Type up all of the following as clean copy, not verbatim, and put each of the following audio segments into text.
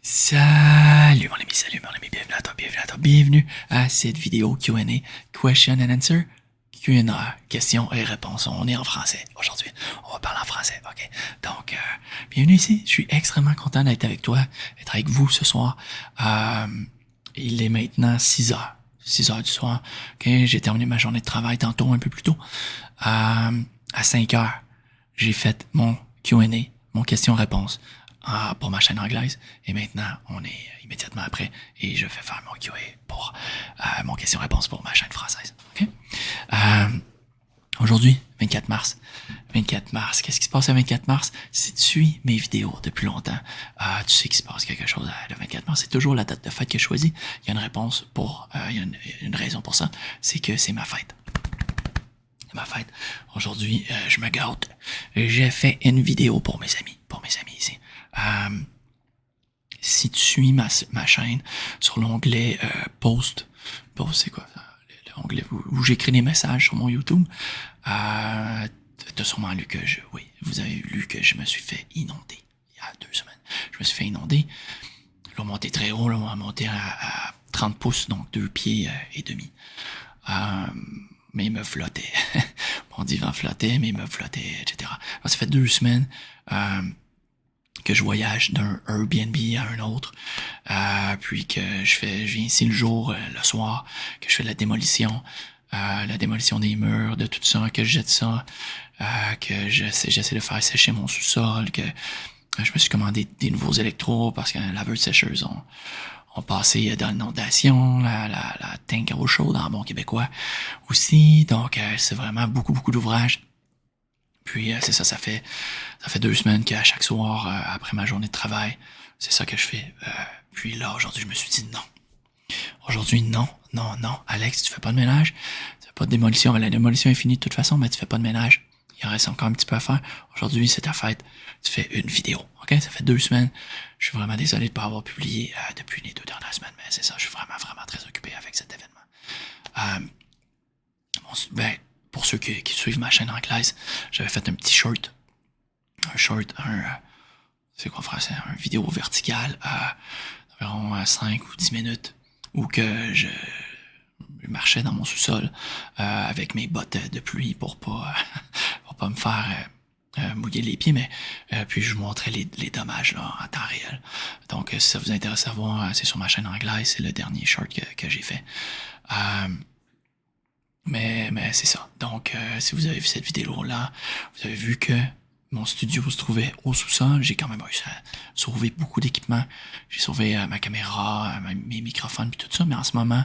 Salut mon ami, bienvenue à cette vidéo Q&A, Question and Answer, Q&A, questions et réponses. On est en français aujourd'hui, on va parler en français, ok? Donc, bienvenue ici, je suis extrêmement content d'être avec toi, d'être avec vous ce soir. Il est maintenant 6 heures du soir, ok? J'ai terminé ma journée de travail tantôt un peu plus tôt. À 5 heures, j'ai fait mon Q&A, mon question-réponse pour ma chaîne anglaise. Et maintenant, on est immédiatement après et je vais faire mon Q&A pour mon question-réponse pour ma chaîne française. Okay? Aujourd'hui, 24 mars. 24 mars. Qu'est-ce qui se passe le 24 mars? Si tu suis mes vidéos depuis longtemps, tu sais qu'il se passe quelque chose le 24 mars. C'est toujours la date de fête que je choisis. Il y a une réponse pour, il y a une raison pour ça. C'est que c'est ma fête. Ma fête. Aujourd'hui, je me gâte. J'ai fait une vidéo pour mes amis ici. Si tu suis ma chaîne sur l'onglet post c'est quoi ça? L'onglet où j'écris des messages sur mon YouTube, t'as sûrement lu que vous avez lu que je me suis fait inonder il y a 2 semaines. Je me suis fait inonder. L'eau montait très haut, l'eau montait à 30 pouces, donc 2 pieds et demi. Mais il me flottait. Mon divan flottait, mais il me flottait, etc. Alors, ça fait 2 semaines que je voyage d'un Airbnb à un autre, puis que je viens ici le jour, le soir, que je fais la démolition des murs, de tout ça, que je jette ça, que j'essaie de faire sécher mon sous-sol, que je me suis commandé des nouveaux électros parce que la laveuse sécheuse ont passé dans l'inondation, la tank à eau chaude en bon québécois aussi. Donc, c'est vraiment beaucoup d'ouvrages. Puis, c'est ça, ça fait 2 semaines qu'à chaque soir, après ma journée de travail, c'est ça que je fais. Puis là, aujourd'hui, je me suis dit non. Aujourd'hui, non. Alex, tu fais pas de ménage. Tu fais pas de démolition. La démolition est finie de toute façon, mais tu fais pas de ménage. Il en reste encore un petit peu à faire. Aujourd'hui, c'est ta fête. Tu fais une vidéo. OK? Ça fait 2 semaines. Je suis vraiment désolé de pas avoir publié depuis les 2 dernières semaines, mais c'est ça. Je suis vraiment très occupé avec cet événement. Pour ceux qui suivent ma chaîne anglaise, j'avais fait un petit short. C'est quoi en français? Un vidéo verticale d'environ 5 ou 10 minutes où que je marchais dans mon sous-sol avec mes bottes de pluie pour pas me faire mouiller les pieds, mais puis je vous montrais les dommages là, en temps réel. Donc si ça vous intéresse à voir, c'est sur ma chaîne anglaise, c'est le dernier short que j'ai fait. Mais c'est ça. Donc si vous avez vu cette vidéo-là, vous avez vu que mon studio se trouvait au sous-sol. J'ai quand même réussi à sauver beaucoup d'équipements. J'ai sauvé ma caméra, mes microphones puis tout ça, mais en ce moment,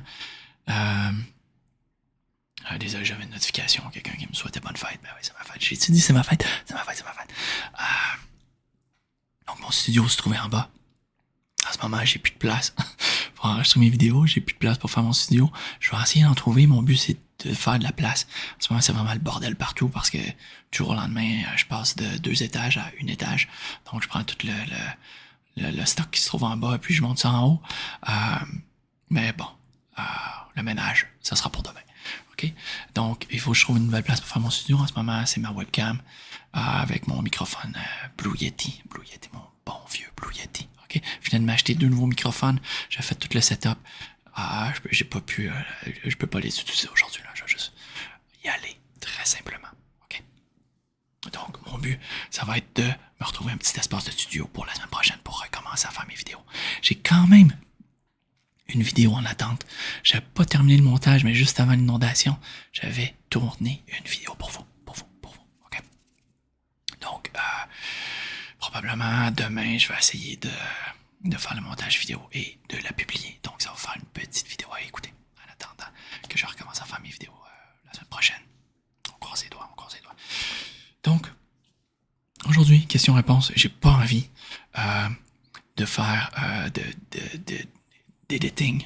désolé, j'avais une notification, quelqu'un qui me souhaitait bonne fête. Ben oui, c'est ma fête. J'ai-tu dit c'est ma fête? C'est ma fête. Donc mon studio se trouvait en bas. En ce moment, j'ai plus de place pour enregistrer mes vidéos, j'ai plus de place pour faire mon studio. Je vais essayer d'en trouver. Mon but, c'est de faire de la place. En ce moment, c'est vraiment le bordel partout parce que du jour au lendemain, je passe de 2 étages à 1 étage. Donc, je prends tout le stock qui se trouve en bas et puis je monte ça en haut. Mais bon, le ménage, ça sera pour demain. OK? Donc, il faut que je trouve une nouvelle place pour faire mon studio. En ce moment, c'est ma webcam avec mon microphone Blue Yeti, mon bon vieux Blue Yeti. Okay? Je viens de m'acheter 2 nouveaux microphones. J'ai fait tout le setup. Je peux pas les utiliser aujourd'hui. Là. Je vais juste y aller très simplement. Okay? Donc, mon but, ça va être de me retrouver un petit espace de studio pour la semaine prochaine pour recommencer à faire mes vidéos. J'ai quand même une vidéo en attente. J'avais pas terminé le montage, mais juste avant l'inondation, j'avais tourné une vidéo pour vous. Okay? Donc, probablement demain, je vais essayer de faire le montage vidéo et de la publier. Donc, ça va faire une petite vidéo à écouter en attendant que je recommence à faire mes vidéos la semaine prochaine. On croise les doigts. Donc, aujourd'hui, question-réponse. J'ai pas envie de faire d'editing.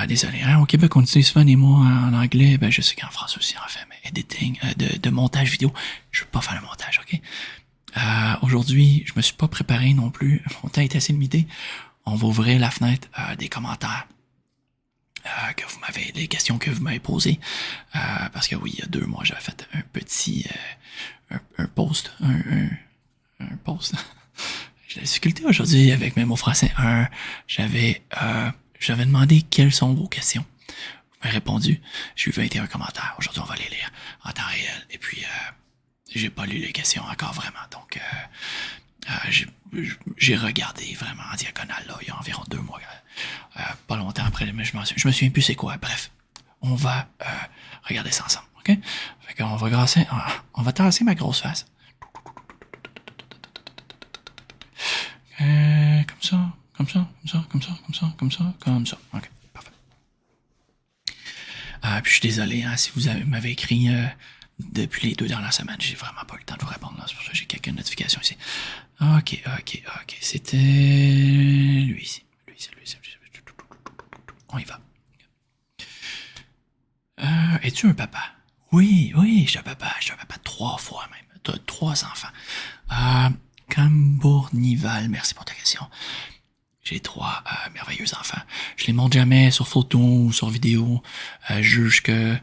Désolé, hein, au Québec, on utilise souvent des mots en anglais. Ben, je sais qu'en France aussi, en fait, mais editing, de montage vidéo, je veux pas faire le montage, OK? Aujourd'hui, je me suis pas préparé non plus. Mon temps est assez limité. On va ouvrir la fenêtre des commentaires les questions que vous m'avez posées. Parce que oui, il y a 2 mois, j'avais fait un petit un post. J'ai de la difficulté aujourd'hui avec mes mots français. J'avais demandé quelles sont vos questions. Vous m'avez répondu. J'ai eu 21 commentaires. Aujourd'hui, on va les lire en temps réel. Et puis, j'ai pas lu les questions encore vraiment. Donc, j'ai regardé vraiment en diagonale, là, il y a environ 2 mois. Pas longtemps après, mais je me souviens plus c'est quoi. Bref, on va regarder ça ensemble, ok? Fait qu'on va on va tasser ma grosse face. Comme ça. Ok, parfait. Puis je suis désolé si vous m'avez écrit depuis les 2 dernières semaines. J'ai vraiment pas eu le temps de vous répondre là. C'est pour ça que j'ai quelques notifications ici. Ok. C'était lui ici. On y va. Es-tu un papa? Oui, je suis un papa. Je suis un papa 3 fois même. T'as 3 enfants. Cambournival, merci pour ta question. J'ai 3 merveilleux enfants. Je les montre jamais sur photo ou sur vidéo. Juge que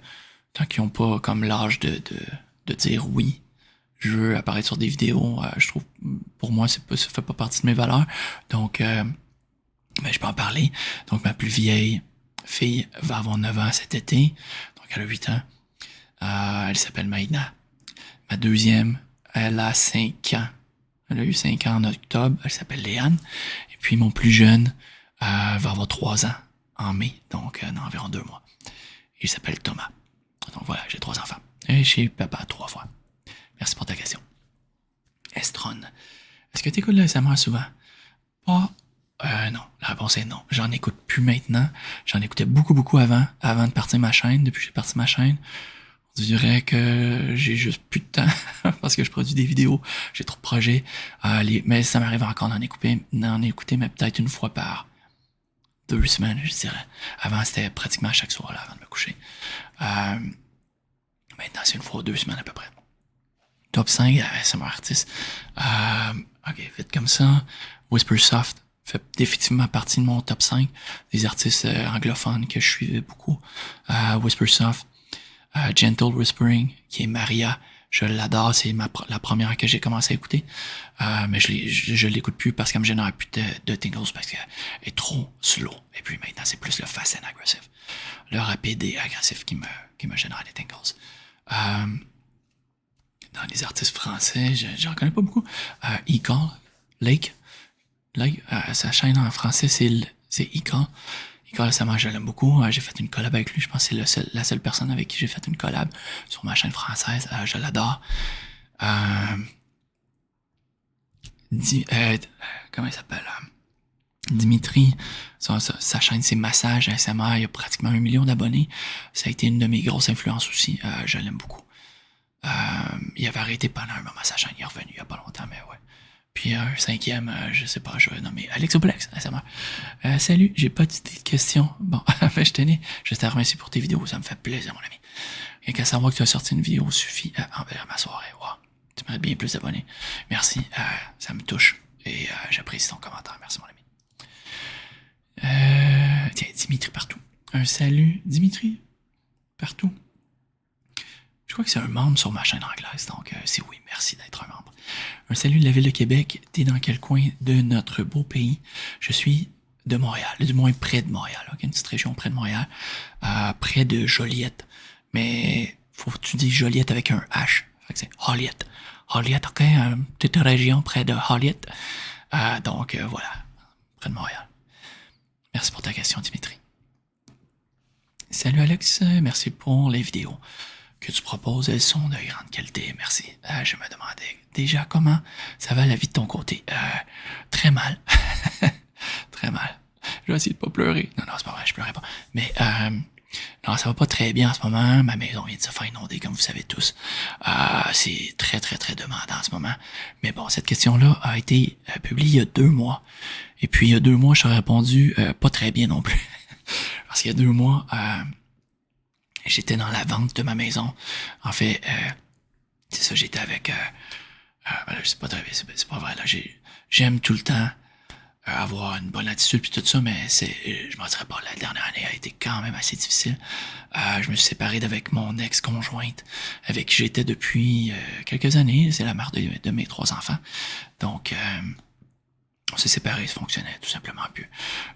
tant qu'ils ont pas comme l'âge de dire oui, je veux apparaître sur des vidéos. Je trouve, pour moi, ça fait pas partie de mes valeurs. Donc, mais je peux en parler. Donc, ma plus vieille fille va avoir 9 ans cet été. Donc, elle a 8 ans. Elle s'appelle Maïna. Ma deuxième, elle a 5 ans. Elle a eu 5 ans en octobre. Elle s'appelle Léane. Et puis, mon plus jeune va avoir 3 ans en mai. Donc, dans environ 2 mois. Il s'appelle Thomas. Donc, voilà, j'ai 3 enfants. Et chez papa 3 fois. Merci pour ta question. Estron. Est-ce que tu écoutes le SMR souvent? Pas... non. La réponse est non. J'en écoute plus maintenant. J'en écoutais beaucoup avant de partir ma chaîne. Depuis que j'ai parti ma chaîne, on dirait que j'ai juste plus de temps parce que je produis des vidéos. J'ai trop de projets. Mais ça m'arrive encore d'en écouter, mais peut-être une fois par 2 semaines, je dirais. Avant, c'était pratiquement chaque soir là, avant de me coucher. Maintenant, c'est une fois 2 semaines à peu près. Top 5 ASMR artiste. Ok, vite comme ça. Whispersoft fait définitivement partie de mon top 5 des artistes anglophones que je suivais beaucoup. Whispersoft, Gentle Whispering, qui est Maria. Je l'adore, c'est la première que j'ai commencé à écouter. Mais je l'écoute plus parce qu'elle me génère plus de tingles parce qu'elle est trop slow. Et puis maintenant, c'est plus le fast and aggressive. Le rapide et agressif qui me génère des tingles. Dans les artistes français, j'en connais pas beaucoup. Lake, sa chaîne en français, c'est Icon. Icon, je l'aime beaucoup. J'ai fait une collab avec lui. Je pense que c'est la seule personne avec qui j'ai fait une collab sur ma chaîne française. Je l'adore. Comment il s'appelle? Dimitri, sa chaîne c'est Massage ASMR, il y a pratiquement 1 million d'abonnés. Ça a été une de mes grosses influences aussi. Je l'aime beaucoup. Il avait arrêté pendant un moment sa chaîne, il est revenu il y a pas longtemps, mais ouais. Puis un 5e, je sais pas, je vais nommer Alexoplex, ASMR. Salut, j'ai pas d'idée de questions. Bon, ben je te remercie pour tes vidéos, ça me fait plaisir, mon ami. Et qu'à savoir que tu as sorti une vidéo suffit à embellir ma soirée. Wow. Tu mérites bien plus d'abonnés. Merci, ça me touche et j'apprécie ton commentaire. Merci, mon ami. Tiens, Dimitri partout. Un salut, Dimitri partout. Je crois que c'est un membre sur ma chaîne anglaise, donc c'est oui, merci d'être un membre. Un salut de la ville de Québec. T'es dans quel coin de notre beau pays? Je suis de Montréal, du moins près de Montréal, ok, une petite région près de Montréal, près de Joliette. Mais faut que tu dises Joliette avec un H. Fait que c'est Joliette. Joliette, ok, une petite région près de Joliette. Donc voilà, près de Montréal. Merci pour ta question, Dimitri. Salut Alex, merci pour les vidéos que tu proposes, elles sont de grande qualité, merci. Je me demandais déjà comment ça va la vie de ton côté. Très mal. Très mal. Je vais essayer de pas pleurer. Non, c'est pas vrai, je pleurais pas. Mais non, ça va pas très bien en ce moment. Ma maison vient de se faire inonder, comme vous savez tous. C'est très, très, très demandant en ce moment. Mais bon, cette question-là a été publiée il y a 2 mois. Et puis, il y a 2 mois, je t'ai répondu pas très bien non plus. Parce qu'il y a 2 mois... j'étais dans la vente de ma maison. En fait, c'est ça, j'étais avec... c'est pas très bien, c'est pas vrai, là. J'aime tout le temps avoir une bonne attitude puis tout ça, mais je m'en dirais pas, la dernière année a été quand même assez difficile. Je me suis séparé d'avec mon ex-conjointe, avec qui j'étais depuis quelques années. C'est la mère de mes 3 enfants. Donc, On s'est séparés, ça fonctionnait tout simplement plus.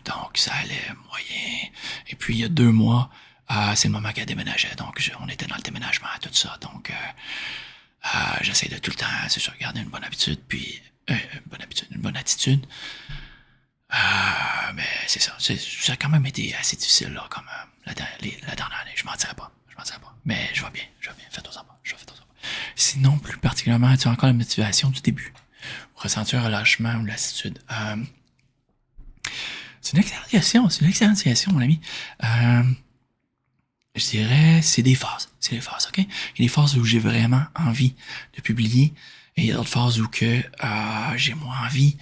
Donc, ça allait moyen. Et puis, il y a 2 mois, c'est le moment qu'elle déménageait. Donc, on était dans le déménagement, tout ça. Donc, j'essaie de tout le temps, c'est sûr, garder une bonne habitude, puis une bonne attitude. Mais c'est ça. Ça a quand même été assez difficile, là, comme la dernière année. Je m'en dirais pas. Mais je vais bien. Faites-en pas. Sinon, plus particulièrement, tu as encore la motivation du début. Ressentir un relâchement ou lassitude. C'est une excellente question, mon ami. Je dirais, c'est des phases, ok? Il y a des phases où j'ai vraiment envie de publier, et il y a d'autres phases où que j'ai moins envie,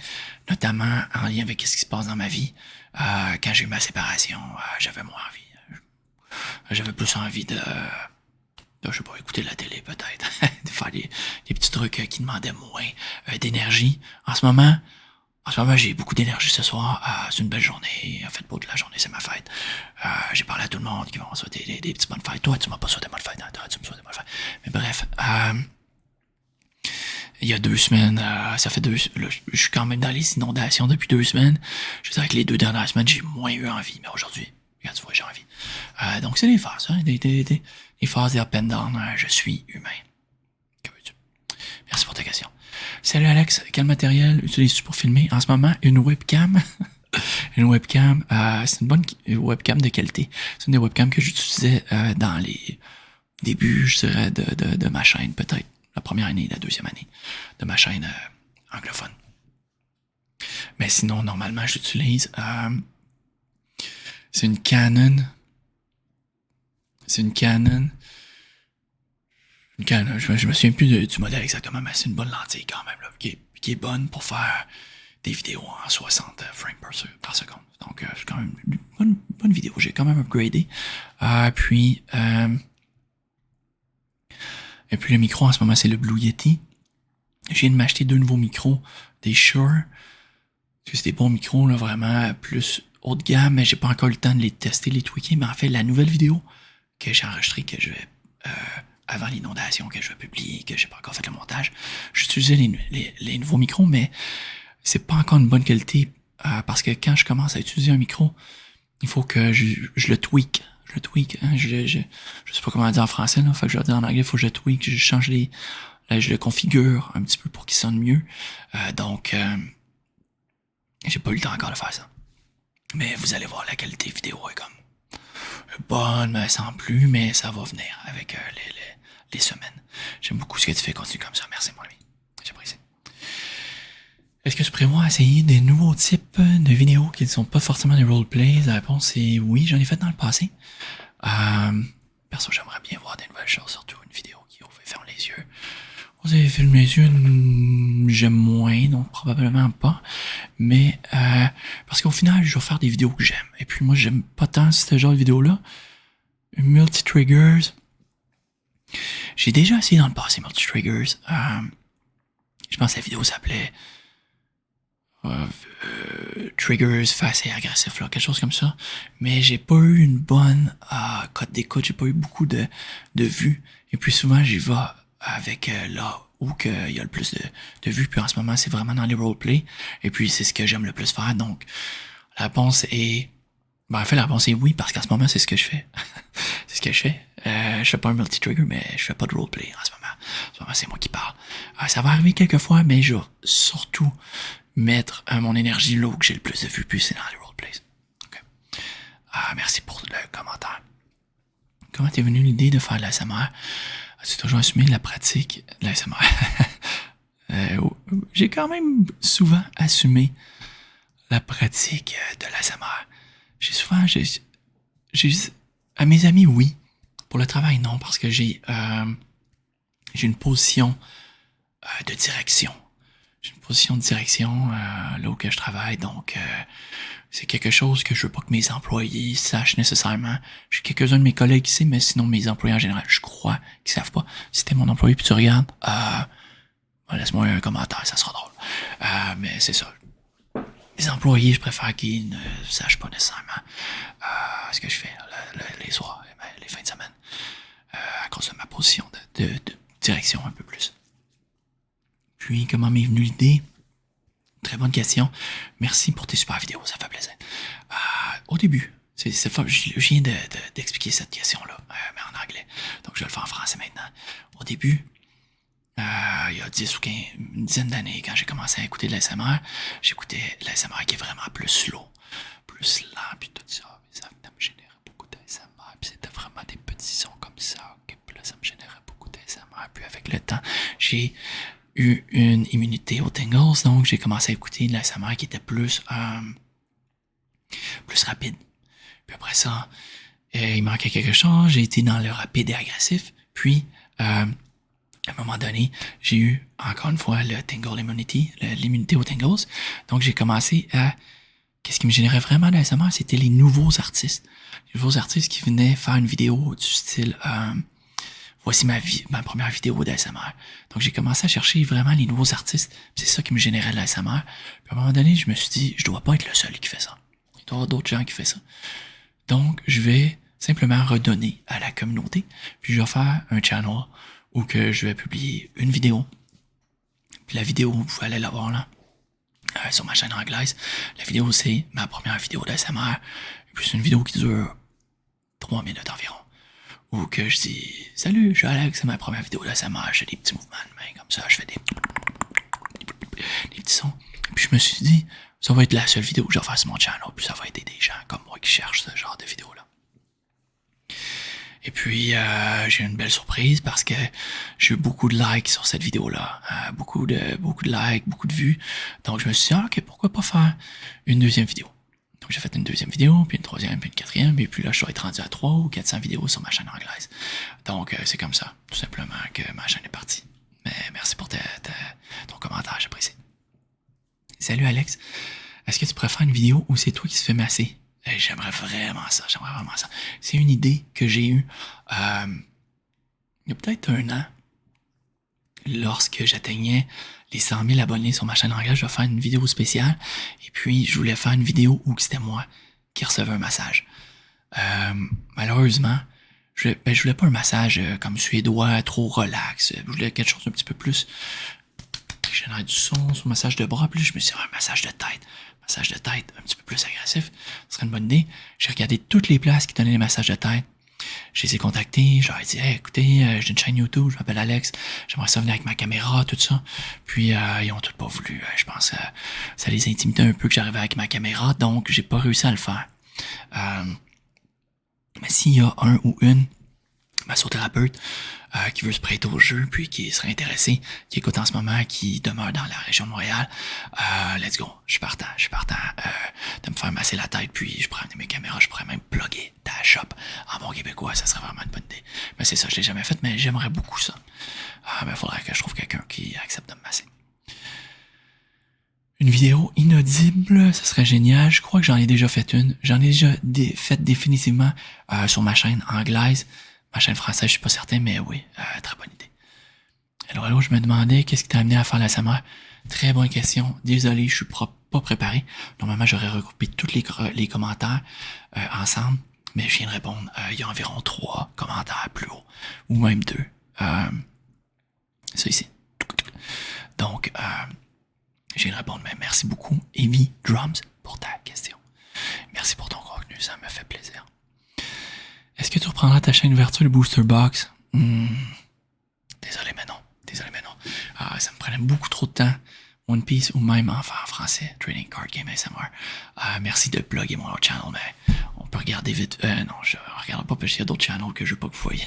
notamment en lien avec ce qui se passe dans ma vie. Quand j'ai eu ma séparation, j'avais moins envie. J'avais plus envie de je sais pas, écouter la télé peut-être, de faire des petits trucs qui demandaient moins d'énergie. En ce moment, j'ai beaucoup d'énergie ce soir. C'est une belle journée. En fait, pour toute la journée, c'est ma fête. J'ai parlé à tout le monde qui vont souhaiter des petites bonnes fêtes. Toi, tu m'as pas souhaité bonnes fêtes. Toi, tu me souhaites bonnes fêtes. Mais bref, il y a 2 semaines, je suis quand même dans les inondations depuis 2 semaines. Je sais que les 2 dernières semaines, j'ai moins eu envie. Mais aujourd'hui, regarde, tu vois, j'ai envie. Donc, c'est des phases, hein, des phases des up and down. Je suis humain. Que veux-tu? Merci pour ta question. Salut Alex, quel matériel utilises-tu pour filmer? En ce moment, une webcam. Une webcam, c'est une bonne webcam de qualité. C'est une des webcams que j'utilisais dans les débuts, je dirais, de ma chaîne, peut-être. La première année, la deuxième année de ma chaîne anglophone. Mais sinon, normalement, j'utilise... c'est une Canon. Je me souviens plus du modèle exactement, mais c'est une bonne lentille quand même, là, qui est bonne pour faire des vidéos en 60 frames par seconde. Donc, c'est quand même une bonne vidéo. J'ai quand même upgradé. Et puis le micro, en ce moment, c'est le Blue Yeti. Je viens de m'acheter 2 nouveaux micros, des Shure. C'est des bons micros, là, vraiment plus haut de gamme, mais j'ai pas encore eu le temps de les tester, les tweaker. Mais en fait, la nouvelle vidéo que j'ai enregistrée, que je vais... avant l'inondation, que je vais publier, que j'ai pas encore fait le montage, j'utilisais les nouveaux micros, mais c'est pas encore une bonne qualité, parce que quand je commence à utiliser un micro, il faut que je le tweak. Hein, je sais pas comment dire en français, là, fait que je vais dire en anglais, il faut que je tweak, je change je le configure un petit peu pour qu'il sonne mieux. Donc, j'ai pas eu le temps encore de faire ça. Mais vous allez voir, la qualité vidéo est comme bonne, mais sans plus, mais ça va venir avec les semaines. J'aime beaucoup ce que tu fais, continue comme ça. Merci, mon ami. J'apprécie. Est-ce que tu prévois essayer des nouveaux types de vidéos qui ne sont pas forcément des roleplays? La réponse est oui, j'en ai fait dans le passé. Perso, j'aimerais bien voir des nouvelles choses, surtout une vidéo qui ouvre et ferme les yeux. Vous avez filmé les yeux, j'aime moins, donc probablement pas. Mais parce qu'au final, je vais faire des vidéos que j'aime. Et puis moi, j'aime pas tant ce genre de vidéo-là. Multi-triggers. J'ai déjà essayé dans le passé, multi-triggers. Je pense que la vidéo s'appelait triggers face et agressif, là, quelque chose comme ça. Mais j'ai pas eu une bonne cote d'écoute, j'ai pas eu beaucoup de vues. Et puis souvent, j'y vais avec là où il y a le plus de vues. Puis en ce moment, c'est vraiment dans les roleplays. Et puis c'est ce que j'aime le plus faire. Donc la réponse est... en fait, la réponse est oui, parce qu'en ce moment, c'est ce que je fais. C'est ce que je fais. Je fais pas un multi-trigger, mais je fais pas de roleplay en ce moment. En ce moment, c'est moi qui parle. Ça va arriver quelques fois, mais je vais surtout mettre mon énergie là où j'ai le plus de vues, puis c'est dans les roleplays. Okay. Merci pour le commentaire. Comment t'es venue l'idée de faire de l'ASMR? As-tu toujours assumé la pratique de l'ASMR? J'ai quand même souvent assumé la pratique de l'ASMR. À mes amis, oui. Pour le travail, non, parce que j'ai une position de direction. J'ai une position de direction là où que je travaille, donc c'est quelque chose que je veux pas que mes employés sachent nécessairement. J'ai quelques-uns de mes collègues qui savent, mais sinon mes employés en général, je crois qu'ils savent pas. Si t'es mon employé puis tu regardes, laisse-moi un commentaire, ça sera drôle. Mais c'est ça. Les employés, je préfère qu'ils ne sachent pas nécessairement ce que je fais les soirs, les fins de semaine, à cause de ma position de direction un peu plus. Puis, comment m'est venue l'idée? très bonne question. Merci pour tes super vidéos, ça fait plaisir. Au début, je viens d'expliquer cette question-là, mais en anglais. Donc, je vais le faire en français maintenant. Au début, il y a 10 ou 15, une dizaine d'années, quand j'ai commencé à écouter de l'ASMR, j'écoutais l'ASMR qui est vraiment plus slow, plus lent, puis tout ça. Ça me générait beaucoup d'ASMR, puis c'était vraiment des petits sons comme ça. Okay, puis là, ça me générait beaucoup d'ASMR. Puis avec le temps, j'ai eu une immunité aux tingles, donc j'ai commencé à écouter de l'ASMR qui était plus rapide. Puis après ça, il manquait quelque chose, j'ai été dans le rapide et agressif, puis à un moment donné, j'ai eu encore une fois le tingle immunity, l'immunité aux tingles, donc j'ai commencé à... Qu'est-ce qui me générait vraiment d'ASMR, c'était les nouveaux artistes. Les nouveaux artistes qui venaient faire une vidéo du style... voici ma première vidéo d'ASMR. Donc j'ai commencé à chercher vraiment les nouveaux artistes. C'est ça qui me générait de l'ASMR. Puis à un moment donné, je me suis dit, je dois pas être le seul qui fait ça. Il doit y avoir d'autres gens qui font ça. Donc je vais simplement redonner à la communauté. Puis je vais faire un channel où que je vais publier une vidéo. Puis la vidéo, vous pouvez aller la voir là. Sur ma chaîne anglaise. La vidéo, c'est ma première vidéo d'ASMR. Et puis c'est une vidéo qui dure 3 minutes environ. Ou que je dis, salut, je suis Alex, c'est ma première vidéo d'ASMR, je fais des petits mouvements de main comme ça, je fais des petits sons. Puis je me suis dit, ça va être la seule vidéo que je vais faire sur mon channel, puis ça va aider des gens comme moi qui cherchent ce genre de vidéo-là. Et puis, j'ai eu une belle surprise parce que j'ai eu beaucoup de likes sur cette vidéo-là. Beaucoup de likes, beaucoup de vues. Donc, je me suis dit, ok, pourquoi pas faire une deuxième vidéo. Donc, j'ai fait une deuxième vidéo, puis une troisième, puis une quatrième, et puis là, je dois être rendu à 300 ou 400 vidéos sur ma chaîne anglaise. Donc, c'est comme ça, tout simplement, que ma chaîne est partie. Mais merci pour ton commentaire, j'apprécie. Salut Alex, est-ce que tu préfères une vidéo où c'est toi qui se fais masser? J'aimerais vraiment ça. C'est une idée que j'ai eue il y a peut-être 1 an. Lorsque j'atteignais les 100 000 abonnés sur ma chaîne anglaise, je vais faire une vidéo spéciale. Et puis, je voulais faire une vidéo où c'était moi qui recevais un massage. Malheureusement, je voulais pas un massage comme suédois, trop relax. Je voulais quelque chose un petit peu plus... J'aimerais du son sur le massage de bras. Puis je me suis dit, un massage de tête. Massage de tête un petit peu plus agressif. Ce serait une bonne idée. J'ai regardé toutes les places qui donnaient les massages de tête. Je les ai contactés, je leur ai dit, hey, écoutez, j'ai une chaîne YouTube, je m'appelle Alex, j'aimerais ça venir avec ma caméra, tout ça. Puis ils ont tout pas voulu. Je pense que ça les intimidait un peu que j'arrivais avec ma caméra, donc j'ai pas réussi à le faire. Mais s'il y a un ou une massothérapeute qui veut se prêter au jeu, puis qui serait intéressé, qui écoute en ce moment, qui demeure dans la région de Montréal, let's go, je suis partant de me faire masser la tête, puis je prends mes caméras, je pourrais même plugger ta shop en bon québécois, ça serait vraiment une bonne idée. Mais c'est ça, je l'ai jamais fait, mais j'aimerais beaucoup ça. Mais il faudrait que je trouve quelqu'un qui accepte de me masser. Une vidéo inaudible, ça serait génial. Je crois que j'en ai déjà fait une. J'en ai déjà fait définitivement sur ma chaîne anglaise. Ma chaîne française, je suis pas certain, mais oui, très bonne idée. Alors, je me demandais qu'est-ce qui t'a amené à faire l'ASMR. Très bonne question. Désolé, je suis pas préparé. Normalement, j'aurais regroupé tous les commentaires ensemble, mais je viens de répondre. Il y a environ 3 commentaires plus haut, ou même 2. Ça ici. Donc, je viens de répondre, mais merci beaucoup, Evie Drums, pour ta question. Merci pour ton contenu, ça me fait plaisir. Est-ce que tu reprendras ta chaîne ouverture de Booster Box? Désolé, mais non. Ça me prenait beaucoup trop de temps. One Piece ou même en français, Trading Card Game ASMR. Merci de plugger mon autre channel, mais on peut regarder vite. Non, je regarde pas parce qu'il y a d'autres channels que je veux pas que vous voyez.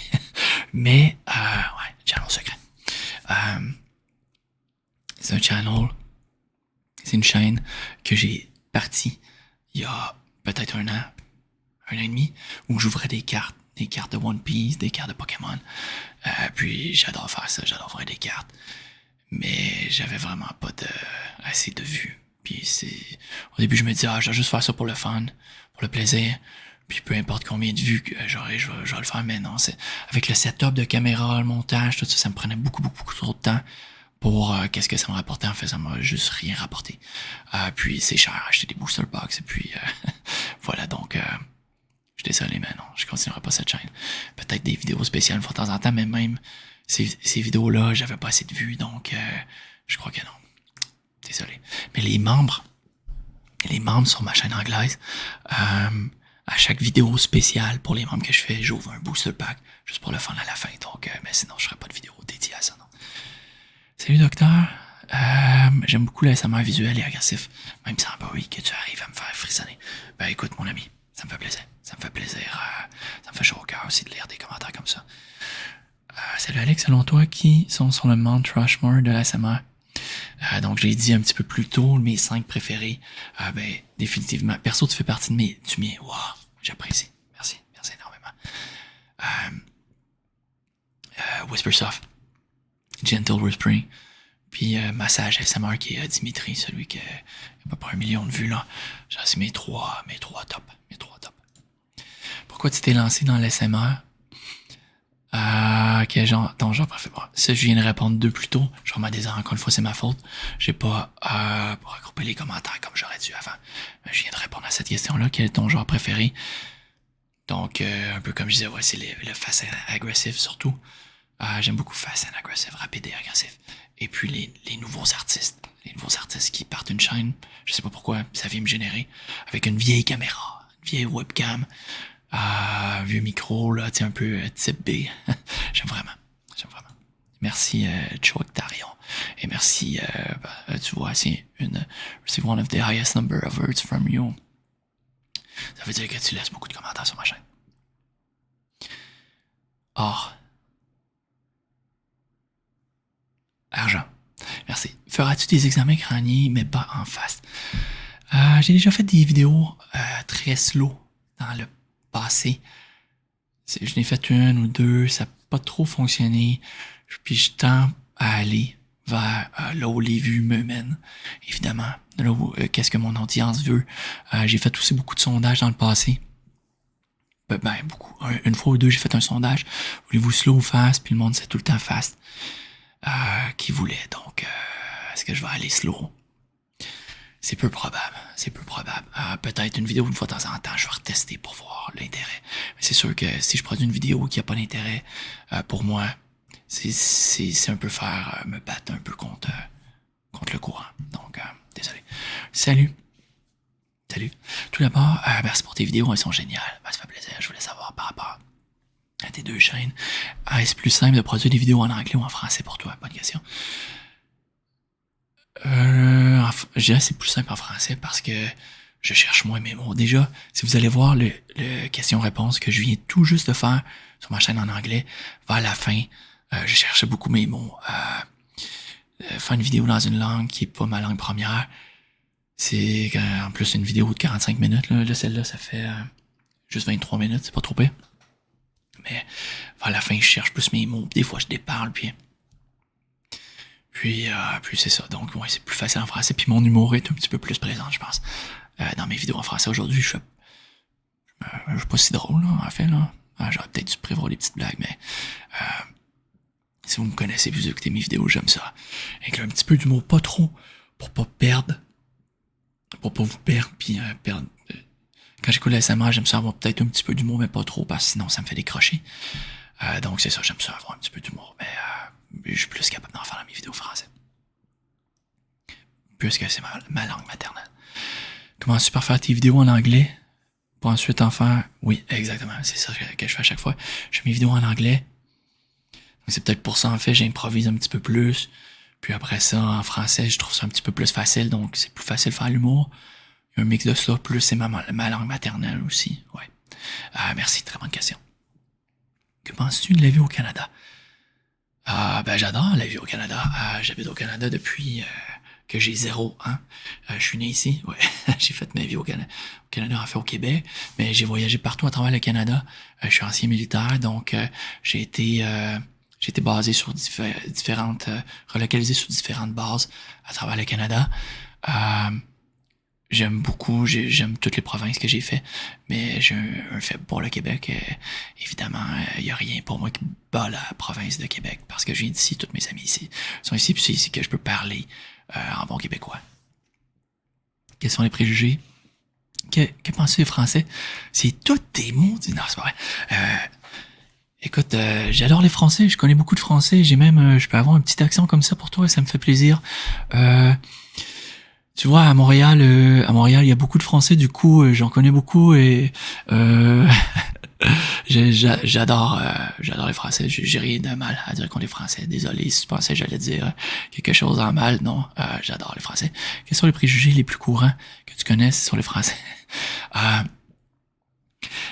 Mais, ouais, channel secret. C'est un channel, c'est une chaîne que j'ai partie il y a peut-être 1 an et demi, où j'ouvrais des cartes de One Piece, des cartes de Pokémon. Puis j'adore faire ça, j'adore ouvrir des cartes. Mais j'avais vraiment pas assez de vues. Puis au début je me disais, je vais juste faire ça pour le fun, pour le plaisir. Puis peu importe combien de vues que j'aurai, je vais le faire. Mais non, avec le setup de caméra, le montage, tout ça, ça me prenait beaucoup trop de temps pour qu'est-ce que ça me rapportait. En fait, ça m'a juste rien rapporté. Puis c'est cher, acheter des booster box. Et puis voilà, donc je suis désolé, mais non, je continuerai pas cette chaîne. Peut-être des vidéos spéciales une fois de temps en temps, mais même ces vidéos-là, j'avais pas assez de vues, donc je crois que non. désolé. Mais les membres sur ma chaîne anglaise, à chaque vidéo spéciale pour les membres que je fais, j'ouvre un booster pack juste pour le fun à la fin. Donc, mais sinon, je ferai pas de vidéo dédiée à ça, non. Salut docteur. J'aime beaucoup l'ASMR visuel et agressif, même sans bruit, que tu arrives à me faire frissonner. Ben écoute mon ami, ça me fait plaisir. Ça me fait plaisir. Ça me fait chaud au cœur aussi de lire des commentaires comme ça. Salut Alex, selon toi, qui sont sur le Mount Rushmore de l'ASMR? Donc j'ai dit un petit peu plus tôt mes 5 préférés. Ben définitivement. Perso, tu fais partie de du mien. Wow, j'apprécie. Merci énormément. Whispersoft, Gentle Whispering, puis Massage ASMR qui est Dimitri, celui qui a à peu près 1 million de vues là. C'est mes trois top. Pourquoi tu t'es lancé dans l'ASMR? Quel genre, ton genre préféré? Ça, je viens de répondre 2 plus tôt. Je remets des encore une fois, c'est ma faute. J'ai pas regroupé les commentaires comme j'aurais dû avant. Je viens de répondre à cette question-là. Quel est ton genre préféré? Donc, un peu comme je disais, ouais, c'est le fast and agressif surtout. J'aime beaucoup fast and agressif, rapide et agressif. Et puis les nouveaux artistes. Les nouveaux artistes qui partent une chaîne, je sais pas pourquoi, ça vient me générer. Avec une vieille caméra, une vieille webcam, vieux micro, là, tu sais, un peu type B. J'aime vraiment. Merci, Choactarion. Et merci, tu vois, c'est one of the highest number of words from you. Ça veut dire que tu laisses beaucoup de commentaires sur ma chaîne. Or. Argent. Merci. Feras-tu des examens crâniens, mais pas en face? J'ai déjà fait des vidéos très slow dans le passé. Je n'ai fait 1 ou 2, ça n'a pas trop fonctionné. Puis je tends à aller vers là où les vues me mènent. Évidemment, là où qu'est-ce que mon audience veut. J'ai fait aussi beaucoup de sondages dans le passé. Beaucoup. 1 fois ou 2, j'ai fait un sondage. Voulez-vous slow ou fast? Puis le monde c'est tout le temps fast. Qui voulait. Donc, est-ce que je vais aller slow? C'est peu probable. Peut-être une vidéo une fois de temps en temps, je vais retester pour voir l'intérêt. Mais c'est sûr que si je produis une vidéo qui a pas d'intérêt, pour moi, c'est un peu faire me battre un peu contre le courant. Donc, désolé. Salut. Tout d'abord, merci pour tes vidéos, elles sont géniales. Ça fait plaisir. Je voulais savoir par rapport à tes 2 chaînes. Est-ce plus simple de produire des vidéos en anglais ou en français pour toi? Bonne question. Je dirais c'est plus simple en français parce que je cherche moins mes mots. Déjà, si vous allez voir le question-réponse que je viens tout juste de faire sur ma chaîne en anglais, vers la fin, je cherchais beaucoup mes mots. Faire une vidéo dans une langue qui est pas ma langue première, c'est en plus une vidéo de 45 minutes. Là celle-là, ça fait juste 23 minutes, c'est pas trop pire. Mais vers la fin, je cherche plus mes mots. Des fois, je déparle, puis c'est ça. Donc, ouais, c'est plus facile en français. Puis mon humour est un petit peu plus présent, je pense. Dans mes vidéos en français aujourd'hui, je suis pas si drôle, là, en fait, là. J'aurais peut-être dû prévoir des petites blagues, mais si vous me connaissez, vous écoutez mes vidéos, j'aime ça. Avec un petit peu d'humour, pas trop, pour pas vous perdre, puis perdre. Quand j'écoute la ASMR, j'aime ça avoir peut-être un petit peu d'humour, mais pas trop, parce que sinon ça me fait décrocher. Donc c'est ça, j'aime ça avoir un petit peu d'humour, mais je suis plus capable d'en faire dans mes vidéos françaises. Puisque c'est ma langue maternelle. Comment super faire tes vidéos en anglais pour ensuite en faire? Oui, exactement, c'est ça que je fais à chaque fois. Je fais mes vidéos en anglais. Donc c'est peut-être pour ça, en fait, j'improvise un petit peu plus. Puis après ça, en français, je trouve ça un petit peu plus facile, donc c'est plus facile de faire l'humour. Un mix de ça, plus c'est ma langue maternelle aussi. Ouais. Merci, très bonne question. Que penses-tu de la vie au Canada? J'adore la vie au Canada. J'habite au Canada depuis que j'ai 0 ans. Je suis né ici. Ouais. J'ai fait ma vie au Canada. Au Canada, en fait, au Québec. Mais j'ai voyagé partout à travers le Canada. Je suis ancien militaire, donc j'ai été basé sur relocalisé sur différentes bases à travers le Canada. J'aime beaucoup, j'aime toutes les provinces que j'ai fait, mais j'ai un faible pour le Québec. Évidemment, il y a rien pour moi qui bat la province de Québec, parce que je viens d'ici, tous mes amis ici sont ici, puis c'est ici que je peux parler en bon québécois. Quels sont les préjugés? Que penses-tu des Français? C'est tous tes mots. Non, c'est pas vrai. Écoute, j'adore les Français, je connais beaucoup de Français, j'ai même, je peux avoir un petit accent comme ça pour toi, ça me fait plaisir. Tu vois, il y a beaucoup de Français, du coup, j'en connais beaucoup et euh, j'adore les Français. J'ai rien de mal à dire qu'on est Français. Désolé si tu pensais que j'allais dire quelque chose en mal. Non, j'adore les Français. Quels sont les préjugés les plus courants que tu connaisses sur les Français? Euh,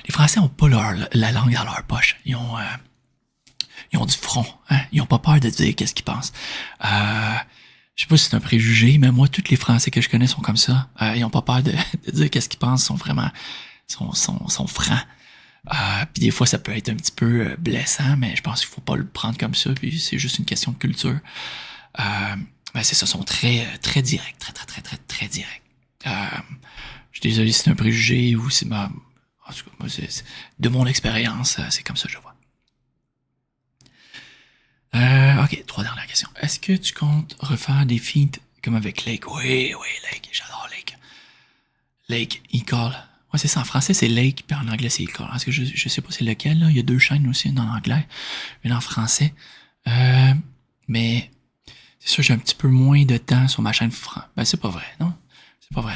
les Français ont pas la langue dans leur poche. Ils ont du front. Hein? Ils ont pas peur de dire qu'est-ce qu'ils pensent. Je sais pas si c'est un préjugé, mais moi, tous les Français que je connais sont comme ça. Ils ont pas peur de dire qu'est-ce qu'ils pensent, sont francs. Puis des fois, ça peut être un petit peu blessant, mais je pense qu'il faut pas le prendre comme ça, puis c'est juste une question de culture. Ben c'est ça, sont très directs, très directs. Je suis désolé si c'est un préjugé ou c'est en tout cas, moi, de mon expérience, c'est comme ça que je vois. Ok, 3 dernières questions. Est-ce que tu comptes refaire des feats comme avec Lake? Oui, Lake, j'adore Lake. Lake, il call. Ouais, c'est ça, en français c'est Lake, puis en anglais c'est call. Est-ce que je sais pas c'est lequel, là. Il y a 2 chaînes aussi, une en anglais, une en français. Mais c'est sûr, j'ai un petit peu moins de temps sur ma chaîne Ben, c'est pas vrai, non? C'est pas vrai.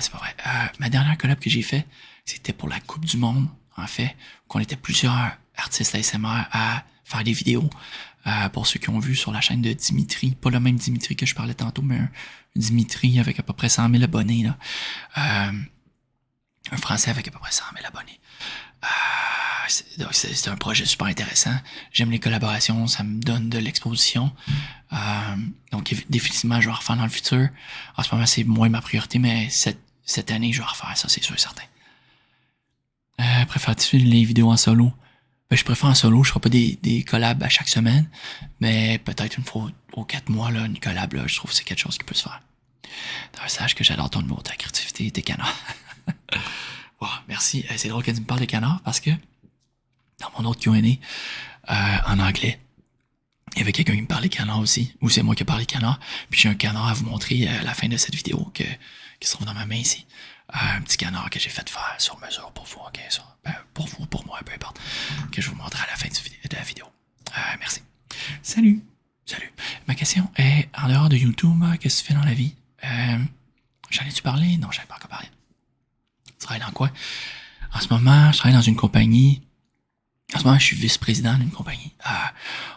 Ma dernière collab que j'ai fait, c'était pour la Coupe du Monde, en fait, qu'on était plusieurs artistes ASMR à faire des vidéos. Pour ceux qui ont vu sur la chaîne de Dimitri, pas le même Dimitri que je parlais tantôt, mais un Dimitri avec à peu près 100 000 abonnés, là. Un Français avec à peu près 100 000 abonnés. Donc c'est un projet super intéressant. J'aime les collaborations, ça me donne de l'exposition. Donc définitivement, je vais refaire dans le futur. En ce moment, c'est moins ma priorité, mais cette année, je vais refaire ça, c'est sûr et certain. Préfères-tu les vidéos en solo? Ben, je préfère en solo, je ferai pas des collabs à chaque semaine, mais peut-être une fois aux 4 mois, là, une collab, là, je trouve que c'est quelque chose qui peut se faire. D'ailleurs, sache que j'adore ton humour, ta créativité, tes canards. Wow, merci. C'est drôle que tu me parles de canards parce que dans mon autre Q&A, en anglais, il y avait quelqu'un qui me parlait canard aussi, ou c'est moi qui ai parlé canard, puis j'ai un canard à vous montrer à la fin de cette vidéo qui se trouve dans ma main ici. Un petit canard que j'ai fait faire sur mesure pour vous, ok, ça. Pour vous, pour moi, peu importe, que je vous montrerai à la fin de la vidéo. Merci. Salut. Ma question est, en dehors de YouTube, qu'est-ce que tu fais dans la vie? J'en ai-tu parlé? Non, j'en ai pas encore parlé. Tu travailles dans quoi? En ce moment, je travaille dans une compagnie. En ce moment, je suis vice-président d'une compagnie.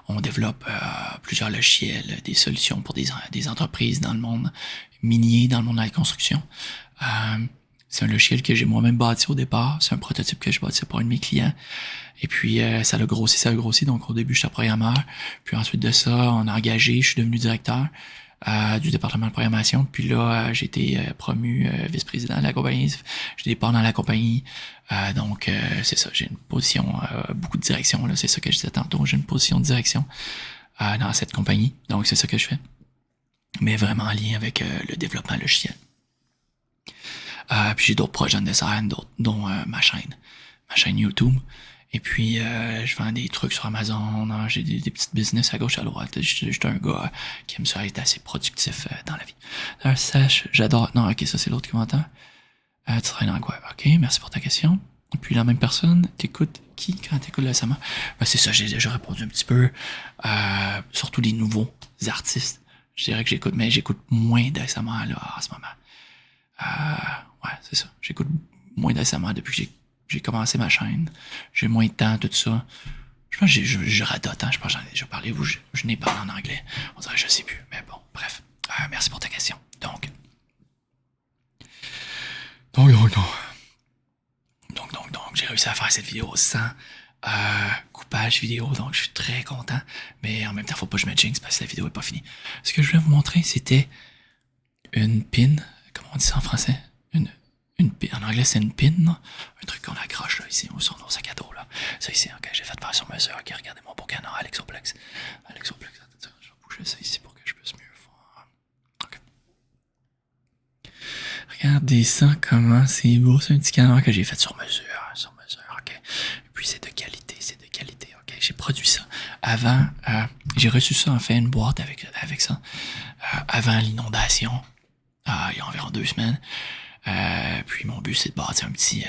On développe plusieurs logiciels, des solutions pour des entreprises dans le monde minier, dans le monde de la construction. C'est un logiciel que j'ai moi-même bâti au départ. C'est un prototype que je bâtis pour un de mes clients. Et puis, ça a grossi. Donc, au début, j'étais programmeur. Puis ensuite de ça, on a engagé. Je suis devenu directeur du département de programmation. Puis là, j'ai été promu vice-président de la compagnie. Je départ dans la compagnie. Donc, c'est ça. J'ai une position, beaucoup de direction. Là, c'est ça que je disais tantôt. J'ai une position de direction dans cette compagnie. Donc, c'est ça que je fais. Mais vraiment en lien avec le développement logiciel. Puis j'ai d'autres projets de design, dont ma chaîne YouTube. Et puis je vends des trucs sur Amazon, j'ai des petites business à gauche à droite. J'étais un gars qui aime ça être assez productif dans la vie. Alors, sache, j'adore. Non, ok, ça c'est l'autre commentaire. Tu travailles dans quoi? Ok, merci pour ta question. Et puis la même personne, t'écoutes qui quand t'écoutes le SMA? Ben, c'est ça, j'ai déjà répondu un petit peu. Surtout les nouveaux artistes. Je dirais que j'écoute moins d'ASMR là en ce moment. Ouais, c'est ça. J'écoute moins d'ASMR depuis que j'ai commencé ma chaîne. J'ai moins de temps, tout ça. Je pense que je radote, hein. Je pense que j'en ai déjà parlé ou je n'ai parlé en anglais. On dirait que je sais plus. Mais bon, bref. Merci pour ta question. Donc, j'ai réussi à faire cette vidéo sans coupage vidéo, donc je suis très content. Mais en même temps, faut pas que je me jinx parce que la vidéo est pas finie. Ce que je voulais vous montrer, c'était une pin. Comment on dit ça en français? En anglais, c'est une pin, là. Un truc qu'on accroche, là, ici, sur nos sacs à dos, là. Ça, ici, ok, j'ai fait faire sur mesure. Ok, regardez mon beau canard, Alexoplex. Je vais bouger ça ici pour que je puisse mieux voir. Ok. Regardez ça, comment c'est beau. C'est un petit canard que j'ai fait sur mesure, ok. Et puis, c'est de qualité, ok. J'ai produit ça avant, j'ai reçu ça, en fait, une boîte avec ça, avant l'inondation, il y a environ 2 semaines. Puis mon but c'est de bâtir un petit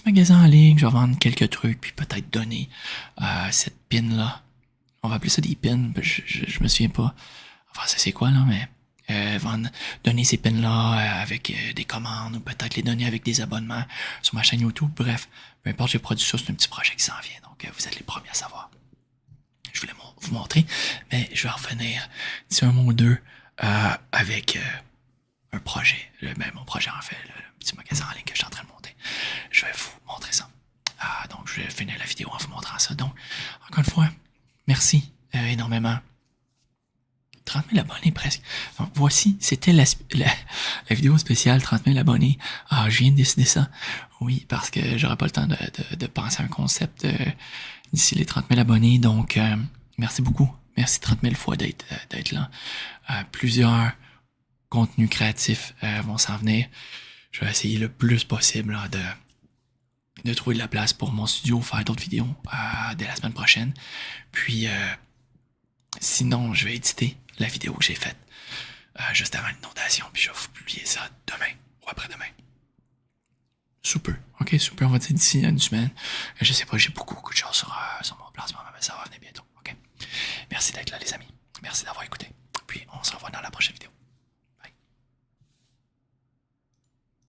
magasin en ligne, je vais vendre quelques trucs, puis peut-être donner cette pin là. On va appeler ça des pins, je me souvien pas. Enfin ça c'est quoi là, mais donner ces pins-là avec des commandes ou peut-être les donner avec des abonnements sur ma chaîne YouTube. Bref, peu importe, j'ai produit ça, c'est un petit projet qui s'en vient. Donc, vous êtes les premiers à savoir. Je voulais vous montrer, mais je vais revenir d'ici un mois ou deux avec un projet. Mon projet, en fait, le petit magasin en ligne que je suis en train de monter. Je vais vous montrer ça. Donc, je vais finir la vidéo en vous montrant ça. Donc, encore une fois, merci énormément. 30 000 abonnés presque. Donc, voici, c'était la vidéo spéciale 30 000 abonnés. Je viens de décider ça. Oui, parce que j'aurai pas le temps de penser à un concept d'ici les 30 000 abonnés. Donc, merci beaucoup. Merci 30 000 fois d'être là. Plusieurs contenus créatifs vont s'en venir. Je vais essayer le plus possible là, de trouver de la place pour mon studio, faire d'autres vidéos dès la semaine prochaine. Puis, sinon, je vais éditer la vidéo que j'ai faite juste avant l'inondation, puis je vais vous publier ça demain ou après-demain. Super. Ok, super. On va dire d'ici une semaine. Je sais pas, j'ai beaucoup de choses sur mon placement, mais ça va venir bientôt. Ok. Merci d'être là, les amis. Merci d'avoir écouté. Puis, on se revoit dans la prochaine vidéo.